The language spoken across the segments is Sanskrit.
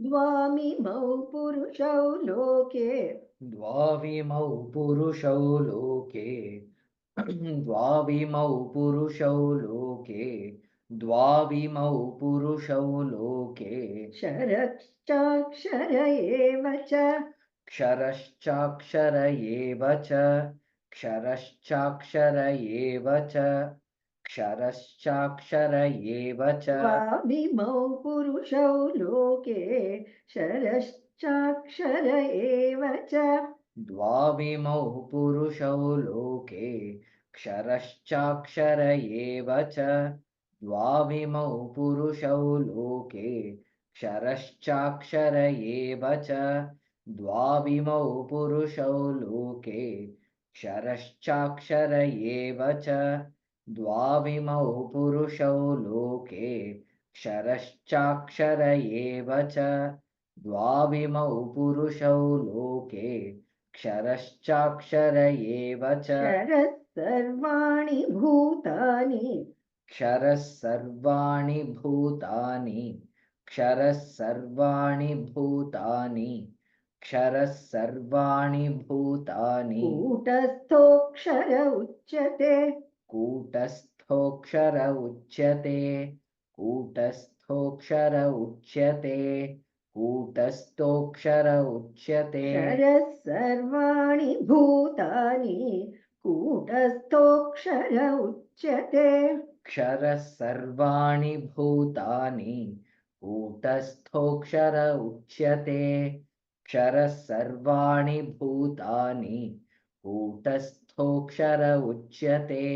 द्वामिमौ पुरुषौ लोके द्वाविमौ पुरुषौ लोके द्वाविमौ पुरुषौ लोके द्वाविमौ पुरुषौ लोके क्षरश्चाक्षर एव च क्षरश्चाक्षर एव च क्षरश्चाक्षर एव च क्षरश्चाक्षर एव च द्वामिमौ पुरुषौ लोके क्षरश्चाक्षर एव च द्वाविमौ पुरुषौ लोके क्षरश्चाक्षर एव च द्वाविमौ पुरुषौ लोके क्षरश्चाक्षर एव च द्वाविमौ पुरुषौ लोके क्षरश्चाक्षर एव च द्वाविमौ पुरुषौ लोके क्षरश्चाक्षर एव च द्वाविमौ पुरुषौ लोके क्षरश्चाक्षर एव च क्षरः सर्वाणि भूतानि क्षरः सर्वाणि भूतानि क्षरः सर्वाणि भूतानि क्षरः सर्वाणि भूतानि कूटस्थोऽक्षर उच्यते कूटस्थोऽक्षर उच्यते कूटस्थोऽक्षर उच्यते कूटस्थोऽक्षर उच्यते क्षरः सर्वाणि भूतानि कूटस्थोऽक्षर उच्यते क्षरः सर्वाणि भूतानि कूटस्थोऽक्षर उच्यते क्षरः सर्वाणि भूतानि कूटस्थोऽक्षर उच्यते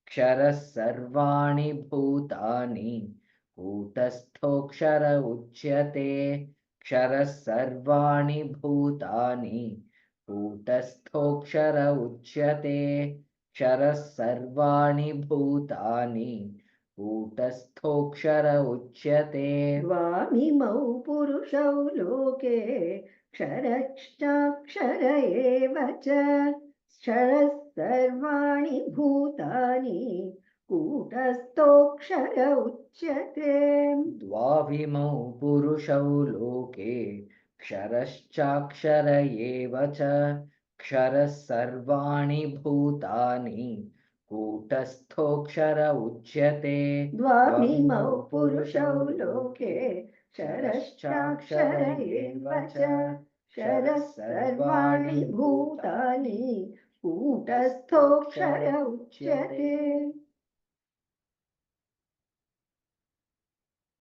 क्षरः सर्वाणि भूतानि कूटस्थोऽक्षर उच्यते क्षरः सर्वाणि भूतानि कूटस्थोऽक्षर उच्यते क्षरः सर्वाणि भूतानि कूटस्थोऽक्षर उच्यते द्वामिमौ पुरुषौ लोके क्षरश्चाक्षर एव च क्षरः सर्वाणि भूतानि कूटस्थोऽक्षर उच्यते द्वाविमौ पुरुषौ लोके क्षरश्चाक्षर एव च क्षरः सर्वाणि भूतानि कूटस्थोऽक्षर उच्यते द्वामिमौ पुरुषौ लोके क्षरश्चाक्षर एव च क्षरः सर्वाणि भूतानि कूटस्थोऽक्षर उच्यते